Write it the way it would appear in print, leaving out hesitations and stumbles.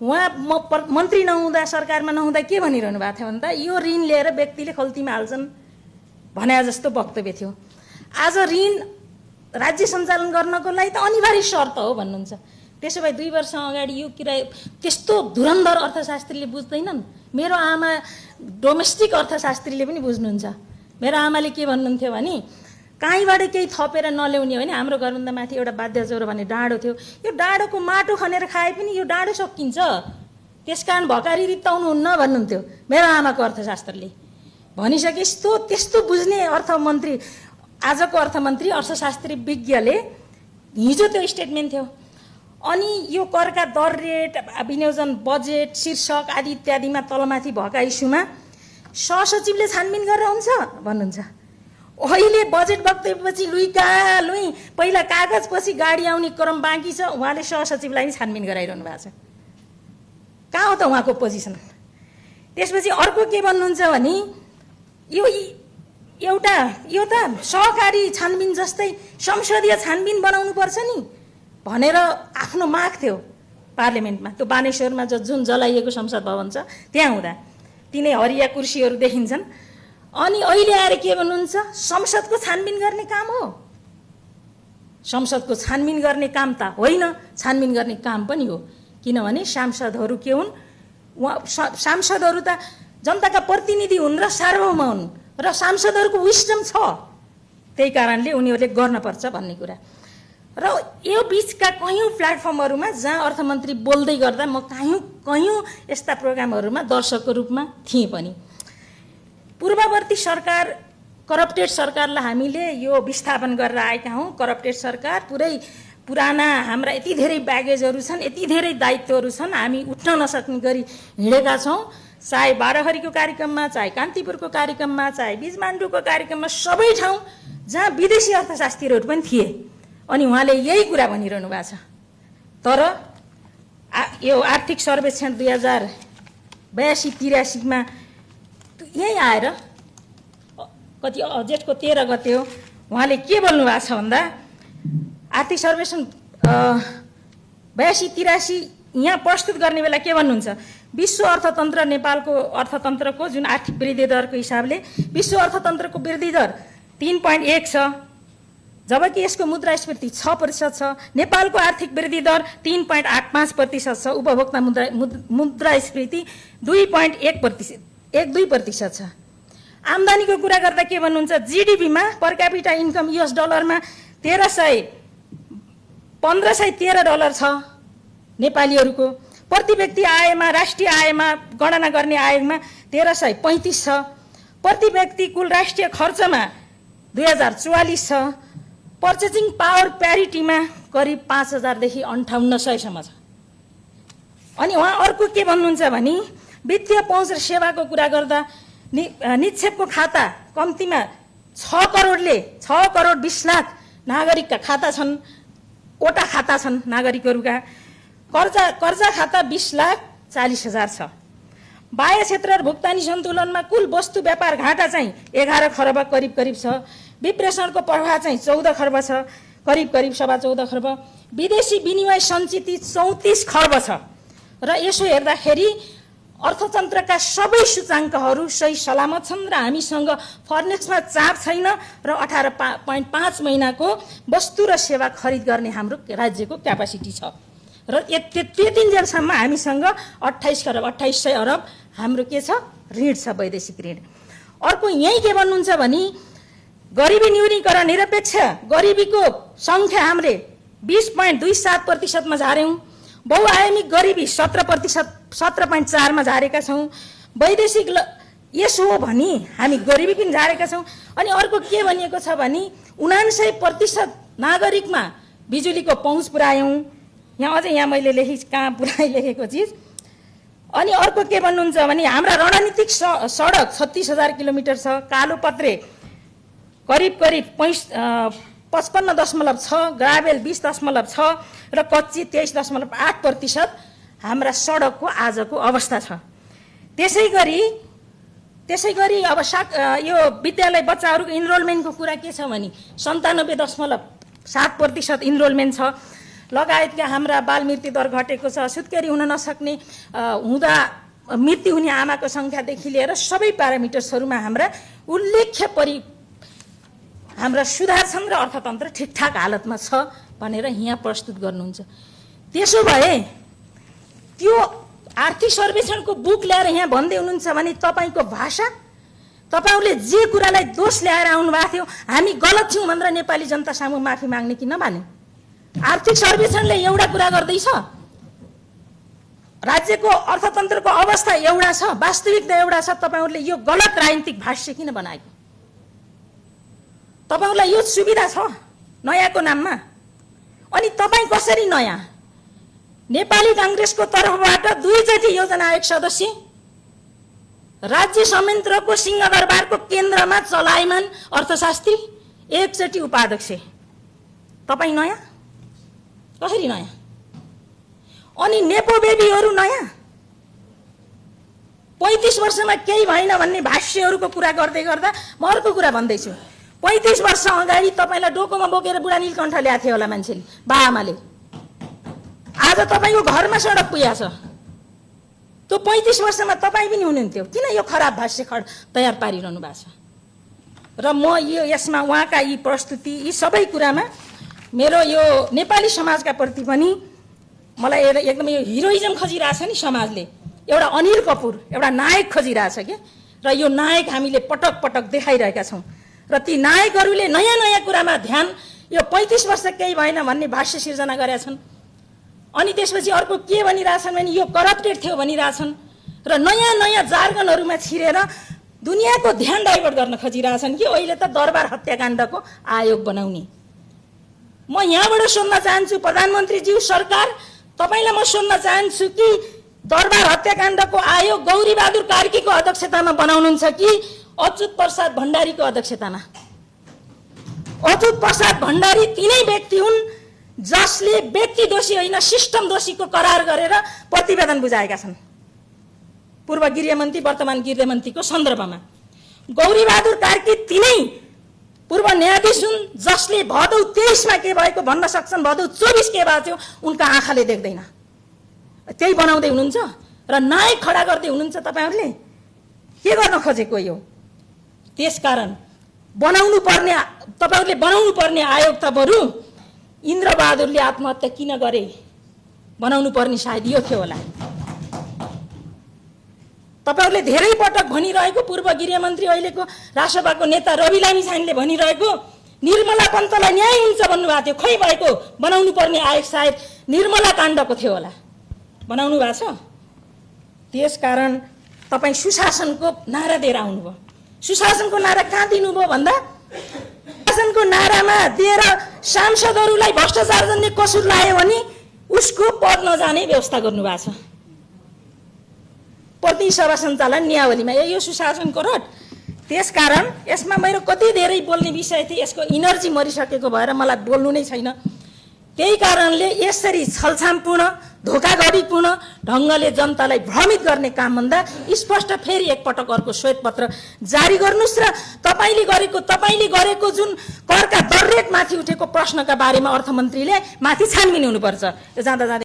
उहाँ मन्त्री नहुँदा सरकारमा नहुँदा के भनिरहनु भएको थियो भन्दा यो ऋण लिएर व्यक्तिले खल्तीमा हाल्छन् भने जस्तो वक्तव्य थियो। आज ऋण राज्य सञ्चालन गर्नको लागि त अनिवार्य शर्त हो भन्नुहुन्छ। त्यसो भए 2 वर्ष अगाडि यो कुरा त्यस्तो धुरन्धर अर्थशास्त्रीले बुझ्दैनन्। मेरो आमा डोमेस्टिक अर्थशास्त्रीले पनि बुझ्नुहुन्छ। मेरो आमाले के भन्नुहुन्थ्यो भने कहीँबाट केही थपेर नल्याउने हो भने हाम्रो घरभन्दा माथि एउटा बाध्यजोरो भन्ने डाँडो थियो, यो डाँडोको माटो खनेर खाए पनि यो डाँडो सकिन्छ, त्यसकारण भकारी रित्ताउनुहुन्न भन्नुहुन्थ्यो मेरो आमाको अर्थशास्त्रले। भनिसके त्यस्तो बुझ्ने अर्थमन्त्री आजको अर्थमन्त्री अर्थशास्त्री विज्ञले हिजो त्यो स्टेटमेन्ट थियो। अनि यो करका दर रेट विनियोजन बजेट शीर्षक आदि इत्यादिमा तलमाथि भएका इस्युमा सहसचिवले छानबिन गरेर हुन्छ भन्नुहुन्छ। अहिले बजेट वक्तव्यपछि लुई पहिला कागजपछि गाडी आउने क्रम बाँकी छ, उहाँले सहसचिवलाई पनि छानबिन गराइरहनु भएको छ। कहाँ हो त उहाँको पोजिसन? त्यसपछि अर्को के भन्नुहुन्छ भने यो त सहकारी छानबिन जस्तै संसदीय छानबिन बनाउनु पर्छ नि भनेर आफ्नो माग थियो पार्लिमेन्टमा। त्यो बानेश्वरमा जुन जलाइएको संसद भवन छ त्यहाँ हुँदा तिनै हरिया कुर्सीहरू देखिन्छन्। अनि अहिले आएर के भन्नुहुन्छ? संसदको छानबिन गर्ने काम हो। संसदको छानबिन गर्ने काम त होइन, छानबिन गर्ने काम पनि हो। किनभने सांसदहरू के हुन्? सांसदहरू त जनताका प्रतिनिधि हुन् र सार्वभौम हुन् र सांसदहरूको विस्डम छ, त्यही कारणले उनीहरूले गर्नुपर्छ भन्ने कुरा। र यो बिचका कयौँ प्लेटफर्महरूमा जहाँ अर्थमन्त्री बोल्दै गर्दा म कयौँ यस्ता प्रोग्रामहरूमा दर्शकको रूपमा थिएँ पनि। पूर्ववर्ती सरकार करप्टेड सरकारलाई हामीले यो विस्थापन गरेर आएका हौँ। करप्टेड सरकार पुरै पुराना हाम्रा यति धेरै ब्यागेजहरू छन्, यति धेरै दायित्वहरू छन्, हामी उठ्न नसक्ने गरी हिँडेका छौँ। चाहे बाह्रखरीको कार्यक्रममा, चाहे कान्तिपुरको कार्यक्रममा, चाहे बिजमाण्डुको कार्यक्रममा, सबै ठाउँ जहाँ विदेशी अर्थशास्त्रीहरू पनि थिए अनि उहाँले यही कुरा भनिरहनु भएको छ। तर यो आर्थिक सर्वेक्षण 2082-83 मा यही आएर कति जेठको 13 गते हो उहाँले के बोल्नु भएको छ भन्दा आर्थिक सर्वेक्षण 82-83 यहाँ प्रस्तुत गर्ने बेला के भन्नुहुन्छ? विश्व अर्थतन्त्र नेपालको अर्थतन्त्रको जुन आर्थिक वृद्धि दरको हिसाबले विश्व अर्थतन्त्रको वृद्धि दर 3.1 छ, जबकि यसको मुद्रास्फीति 6% छ। नेपालको आर्थिक वृद्धि दर 3.85% छ। उपभोक्ता मुद्रास्फीति 2.1% छ। आम्दानीको कुरा गर्दा के भन्नुहुन्छ? जीडीपीमा पर क्यापिटा इन्कम US डलरमा $1513 छ नेपालीहरूको। प्रति व्यक्ति आयमा, राष्ट्रिय आयमा गणना गर्ने आयोगमा 1335 छ। प्रति व्यक्ति कुल राष्ट्रिय खर्चमा 2044 छ। पर्चेसिङ पावर प्यारिटीमा करिब 5000 देखि 5800 सम्म छ। अनि उहाँ अर्को के भन्नुहुन्छ भने वित्तीय पहुँच र सेवाको कुरा गर्दा निक्षेपको खाता कम्तीमा 6 करोड 20 लाख नागरिकका खाता छन्, वटा खाता छन् नागरिकहरूका। कर्जा खाता 20,40,000 छ। बाह्य क्षेत्र र भुक्तानी सन्तुलनमा कुल वस्तु व्यापार घाटा चाहिँ 11 खर्ब करिब छ। विप्रेषणको प्रवाह चाहिँ 14 खर्ब छ, करिब 14.25 खर्ब। विदेशी विनिमय सञ्चित 34 खर्ब छ। र यसो हेर्दाखेरि अर्थतन्त्रका सबै सूचाङ्कहरू सही सलामत छन् र हामीसँग फर्नेक्समा चाप छैन र 18.5 महिनाको वस्तु र सेवा खरिद गर्ने हाम्रो राज्यको क्यापासिटी छ। र त्यतिन्जेलसम्म हामीसँग 2800 अरब हाम्रो के छ? ऋण छ, वैदेशिक ऋण। अर्को यही के भन्नुहुन्छ भने गरिबी न्यूनीकरण निरपेक्ष गरिबीको सङ्ख्या हामीले 20.27% मा झार्यौँ। बहुआयामिक गरिबी 17.4 मा झारेका छौँ। वैदेशिक यसो हो भने हामी गरिबी पनि झारेका छौँ। अनि अर्को के भनिएको छ भने 79% नागरिकमा बिजुलीको पहुँच पुर्यायौँ। यहाँ मैले कहाँ पुराइ लेखेको चिज। अनि अर्को के भन्नुहुन्छ भने हाम्रा रणनीतिक सडक 36,000 किलोमिटर छ। कालोपत्रे करिब 55.6, ग्राभेल 20.6 र कच्ची 23.8% हाम्रा सडकको आजको अवस्था छ। त्यसै गरी अब यो विद्यालय बच्चाहरूको इनरोलमेन्टको कुरा के छ भने 97.7% इनरोलमेन्ट छ। लगायतका हाम्रा बाल मृत्यु दर घटेको छ, सुत्केरी हुन नसक्ने हुँदा मृत्यु हुने आमाको संख्यादेखि लिएर सबै प्यारामिटर्सहरूमा हाम्रा उल्लेख्य हाम्रा सुधार छन् र अर्थतन्त्र ठिकठाक हालतमा छ भनेर यहाँ प्रस्तुत गर्नुहुन्छ। त्यसो भए त्यो आर्थिक सर्वेक्षणको बुक ल्याएर यहाँ भन्दै हुनुहुन्छ भने तपाईको भाषा, तपाईहरूले जे कुरालाई दोष ल्याएर आउनु भएको थियो हामी गलत छौँ भनेर नेपाली जनता सामु माफी माग्ने कि नमाने? आर्थिक सर्वेक्षणले एउटा कुरा गर्दैछ, राज्यको अर्थतन्त्रको अवस्था एउटा छ, वास्तविकता एउटा छ, तपाईहरूले यो गलत राजनीतिक भाष्य किन बनाएको? तपाईहरूलाई यो सुविधा छ नयाँको नाममा, अनि तपाईँ कसरी नयाँ? नेपाली कांग्रेसको तर्फबाट 2 चोटि योजना आयोग सदस्य, राज्य संयन्त्रको सिंहदरबारको केन्द्रमा चलायमान अर्थशास्त्री, 1 चोटि उपाध्यक्ष, तपाईँ नयाँ? कसरी नयाँ? अनि नेपो बेबीहरू नयाँ? 35 वर्षमा केही भएन भन्ने भाष्यहरूको कुरा गर्दै गर्दा म अर्को कुरा भन्दैछु। 35 वर्ष अगाडि तपाईलाई डोकोमा बोकेर बुढा नीलकण्ठ ल्याएको थियो होला मान्छेले, बाआमाले। आज तपाईँको घरमा सडक पुगेको छ। त्यो 35 वर्षमा तपाईँ पनि हुनुहुन्थ्यो, किन यो खराब भाष्य तयार पारिरहनु भएको छ? र म यसमा उहाँका यी प्रस्तुति, यी सबै कुरामा मेरो यो नेपाली समाजका प्रति पनि मलाई एकदमै यो हिरोइजम खोजिरहेछ नि समाजले। एउटा अनिल कपुर, एउटा नायक खोजिरहेछ के, र यो नायक हामीले पटक पटक देखाइरहेका छौँ। र ती नायकहरूले नयाँ नयाँ कुरामा ध्यान, यो 35 वर्ष केही भएन भन्ने भाष्य सिर्जना गरेका छन्। अनि त्यसपछि अर्को के भनिरहेछन् भने यो करप्टेड थियो भनिरहेछन्, र नयाँ नयाँ जार्गनहरूमा छिरेर दुनियाँको ध्यान डाइभर्ट गर्न खोजिरहेछन् कि अहिले त दरबार हत्याकाण्डको आयोग बनाउने। म यहाँबाट सोध्न चाहन्छु प्रधानमन्त्रीज्यू, सरकार, तपाईलाई म सोध्न चाहन्छु कि दरबार हत्याकाण्डको आयोग गौरीबहादुर कार्कीको अध्यक्षतामा बनाउनुहुन्छ कि अच्युत प्रसाद भण्डारीको अध्यक्षतामा? अच्युत प्रसाद भण्डारी तिनै व्यक्ति हुन् जसले व्यक्ति दोषी होइन सिस्टम दोषीको करार गरेर प्रतिवेदन बुझाएका छन्, पूर्व गृहमन्त्री वर्तमान गृहमन्त्रीको सन्दर्भमा। गौरीबहादुर कार्की तिनै पूर्व न्यायाधीश हुन् जसले भदौ 23 मा के भएको भन्न सक्छन्, भदौ 24 के भएको थियो उनका आँखाले देख्दैन। त्यही बनाउँदै हुनुहुन्छ र नायक खडा गर्दै हुनुहुन्छ तपाईहरूले। के गर्न खोजेको यो? त्यसकारण तपाईहरूले बनाउनु पर्ने आयोग त बरु इन्द्रबहादुरले आत्महत्या किन गरे बनाउनु पर्ने सायद यो थियो होला। तपाईहरूले धेरै पटक भनिरहेको पूर्व गृहमन्त्री अहिलेको राष्ट्रसभाको नेता रवि लामिछानेले भनिरहेको निर्मला पन्तलाई न्याय हुन्छ भन्नुभएको थियो, खै भएको? बनाउनु पर्ने आयोग सायद निर्मला काण्डको थियो होला, बनाउनु भएको छ। त्यसकारण तपाईँ सुशासनको नारा दिएर आउनुभयो। सुशासनको नारा कहाँ दिनुभयो भन्दा सुशासनको नारामा दिएर सांसदहरूलाई भ्रष्टाचार जन्य कसुर लाग्यो भने उसको पद नजाने व्यवस्था गर्नुभएको छ। प्रतिनिधि सभा सञ्चालन नियावलीमा यो सुशासनको रट। त्यसकारण यसमा मेरो कति धेरै बोल्ने विषय थियो, यसको इनर्जी मरिसकेको भएर मलाई बोल्नु नै छैन। त्यही कारणले यसरी छलछामपूर्ण धोकाधडीपूर्ण ढङ्गले जनतालाई भ्रमित गर्ने कामभन्दा स्पष्ट फेरि एकपटक अर्को श्वेतपत्र जारी गर्नुस् र तपाईले गरेको जुन करका दर रेट माथि उठेको प्रश्नका बारेमा अर्थमन्त्रीले माथि छानबिन हुनुपर्छ। यो जाँदा